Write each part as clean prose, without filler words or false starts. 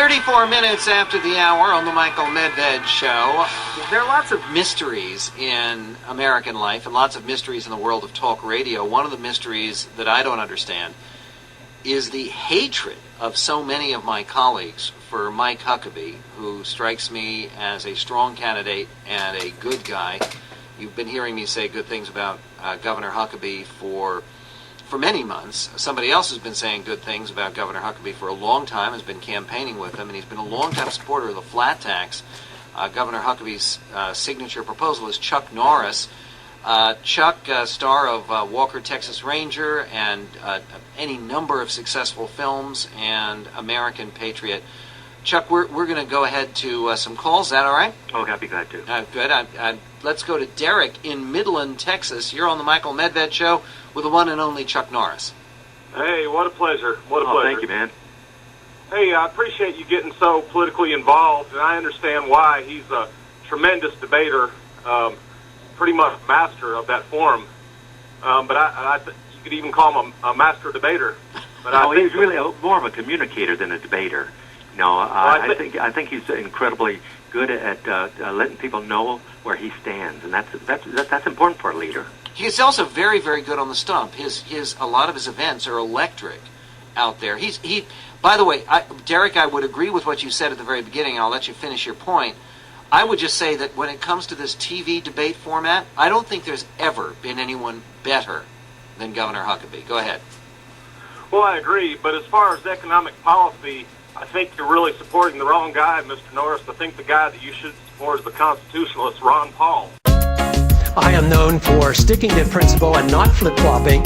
34 minutes after the hour on the Michael Medved Show. There are lots of mysteries in American life and lots of mysteries in the world of talk radio. One of the mysteries that I don't understand is the hatred of so many of my colleagues for Mike Huckabee, who strikes me as a strong candidate and a good guy. You've been hearing me say good things about Governor Huckabee for many months. Somebody else has been saying good things about Governor Huckabee for a long time, has been campaigning with him, and he's been a long-time supporter of the flat tax. Governor Huckabee's signature proposal is Chuck Norris. Chuck, star of Walker, Texas Ranger, and any number of successful films, and American patriot. Chuck, we're going to go ahead to some calls. Is that all right? Oh, I'd be glad to. Good. Let's go to Derek in Midland, Texas. You're on the Michael Medved Show with the one and only Chuck Norris. Hey, what a pleasure. What a pleasure. Thank you, man. Hey, I appreciate you getting so politically involved, and I understand why. He's a tremendous debater, pretty much master of that form. But you could even call him a master-debater. But he's really more of a communicator than a debater. No, I think he's incredibly good at letting people know where he stands, and that's important for a leader. He's also very, very good on the stump. A lot of his events are electric out there. By the way, Derek, I would agree with what you said at the very beginning. I'll let you finish your point. I would just say that when it comes to this TV debate format, I don't think there's ever been anyone better than Governor Huckabee. Go ahead. Well, I agree, but as far as economic policy, I think you're really supporting the wrong guy, Mr. Norris. I think the guy that you should support is the constitutionalist, Ron Paul. I am known for sticking to principle and not flip-flopping.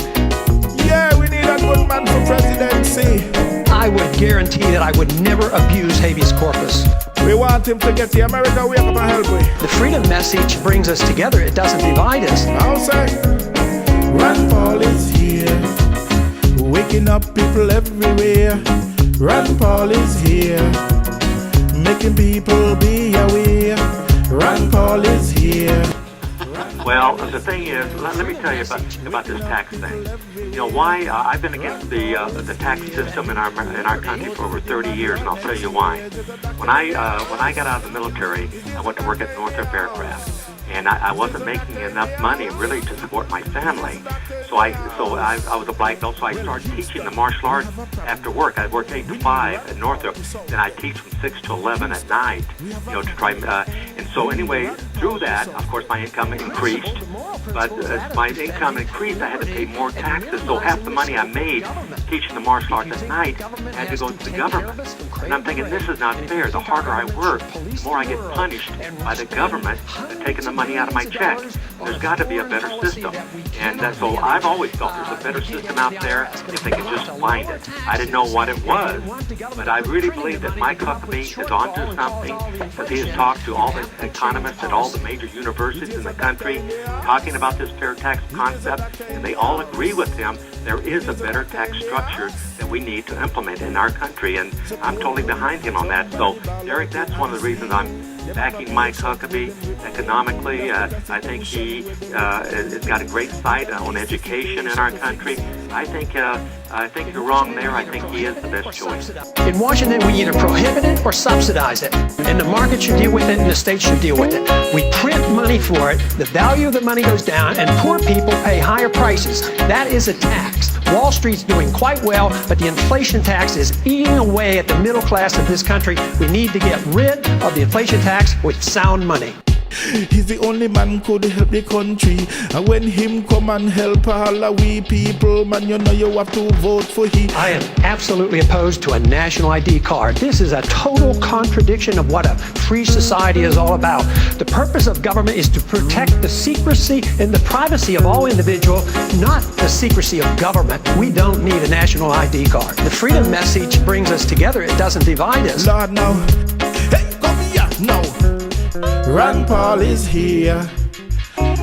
Yeah, we need a good man for presidency. I would guarantee that I would never abuse habeas corpus. We want him to get the America wake up and help me. The freedom message brings us together. It doesn't divide us. I'll say, Ron Paul is here, waking up people everywhere. Ron Paul is here, making people be aware. Ron Paul is here. Well, the thing is, let me tell you about this tax thing. You know why? I've been against the tax system in our country for over 30 years, and I'll tell you why. When I got out of the military, I went to work at Northrop Aircraft. And I wasn't making enough money really to support my family, so I was a black belt. So I started teaching the martial arts after work. I worked 8 to 5 at Northrop, then I teach from 6 to 11 at night. To try. And so anyway, through that, of course, my income increased. But as my income increased, I had to pay more taxes. So half the money I made teaching the martial arts at night had to go to the government. And I'm thinking, this is not fair. The harder I work, the more I get punished by the government for taking the money out of my check. There's got to be a better system. And so I've always felt there's a better system out there if they can just find it. I didn't know what it was, but I really believe that Mike Huckabee is onto something, because he has talked to all the economists at all the major universities in the country, talking about this fair tax concept, and they all agree with him. There is a better tax structure that we need to implement in our country, and I'm totally behind him on that. So, Derek, that's one of the reasons I'm backing Mike Huckabee economically. I think he has got a great sight on education in our country. I think you're wrong there. I think he is the best choice. In Washington, we either prohibit it or subsidize it. And the market should deal with it, and the state should deal with it. We print money for it, the value of the money goes down, and poor people pay higher prices. That is a tax. Wall Street's doing quite well, but the inflation tax is eating away at the middle class of this country. We need to get rid of the inflation tax with sound money. He's the only man could help the country. And when him come and help all of we people, man, you know you have to vote for him. I am absolutely opposed to a national ID card. This is a total contradiction of what a free society is all about. The purpose of government is to protect the secrecy and the privacy of all individuals, not the secrecy of government. We don't need a national ID card. The freedom message brings us together. It doesn't divide us. Lord, now. Hey, come here, now. Ron Paul is here,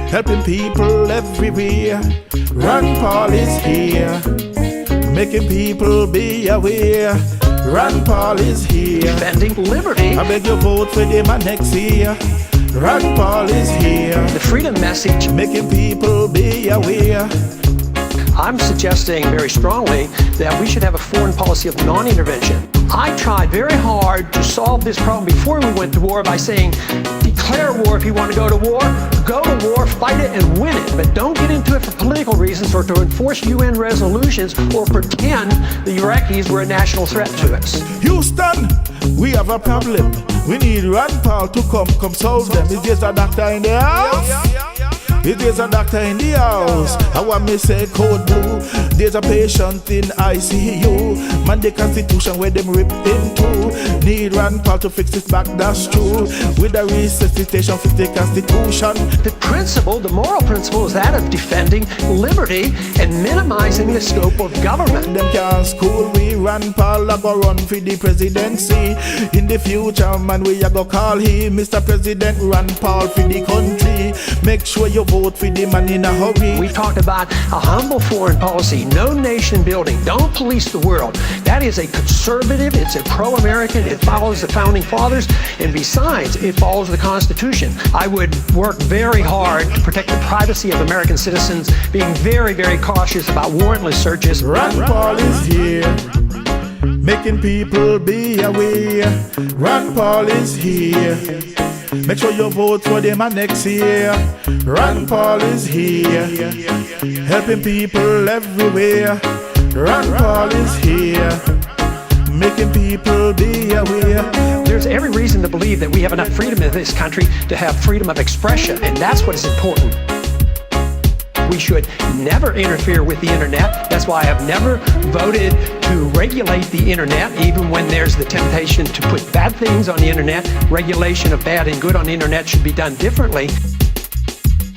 helping people everywhere. Ron Paul is here, making people be aware. Ron Paul is here, defending liberty. I beg you vote for them next year. Ron Paul is here, the freedom message, making people be aware. I'm suggesting very strongly that we should have a foreign policy of non-intervention. I tried very hard to solve this problem before we went to war by saying, declare war if you want to go to war, fight it and win it, but don't get into it for political reasons or to enforce UN resolutions or pretend the Iraqis were a national threat to us. Houston, we have a problem. We need Rand Paul to come solve them. Is there a doctor in the house? If there's a doctor in the house, I want me say code blue. There's a patient in ICU. Man, the constitution where them rip into. Need Rand Paul to fix this back, that's true. With a resuscitation, fix the constitution. The principle, the moral principle is that of defending liberty and minimizing the scope of government. Them can't school we, Rand Paul a go run for the presidency. In the future, man, we a go call him Mr. President Rand Paul for the country. Make sure you vote for the man in a hurry. We talked about a humble foreign policy, no nation building, don't police the world. That is a conservative, it's a pro-American, it follows the founding fathers, and besides, it follows the Constitution. I would work very hard to protect the privacy of American citizens, being very, very cautious about warrantless searches. Rand Paul is here, making people be aware. Rand Paul is here. Make sure you vote for them next year. Rand Paul is here, helping people everywhere. Rand Paul is here, making people be aware. There's every reason to believe that we have enough freedom in this country to have freedom of expression, and that's what is important. We should never interfere with the internet. That's why I've never voted to regulate the internet, even when there's the temptation to put bad things on the internet. Regulation of bad and good on the internet should be done differently.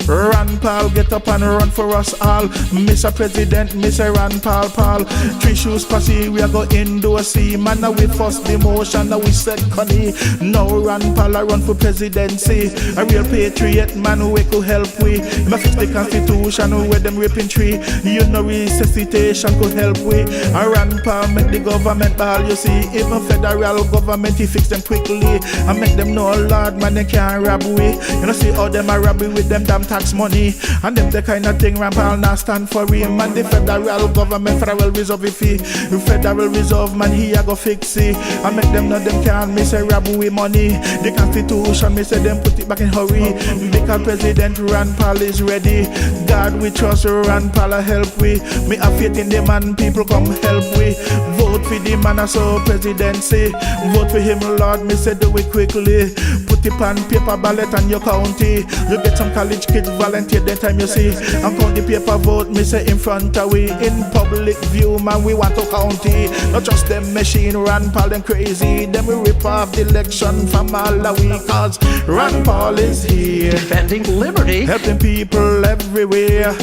Rand Paul, get up and run for us all. Mr. President, Mr. Rand Paul. Three shoes posse, we are go indoor see. Man, now we first demotion, now we second. Now Rand Paul a run for presidency. A real patriot man who could help we. Ma fix the constitution where them ripping tree. You know resuscitation could help we. And Rand Paul make the government ball, you see. Even federal government, he fix them quickly. And make them know, Lord, man, they can't rob we. You know see how them a rob we with them damn tax money, and them the kind of thing Rand Paul not stand for him. And the federal government, Federal Reserve fee, the Federal Reserve man he a go fix it. And make them know them can't miss a rob with money. The Constitution me say them put it back in hurry. Because President Rand Paul is ready. God we trust, Rand Paul a help we. Me have faith in the man, people come help we. Vote for the man so presidency. Vote for him, Lord, me say do it quickly. Put it on paper ballot on your county. You get some college kids volunteer the time you see. And count the paper vote, me say in front of we. In public view, man, we want to count it. Not just them machine, Rand Paul, them crazy. Them we rip off the election from all the week. Cause Rand Paul is here, Defending liberty, helping people everywhere.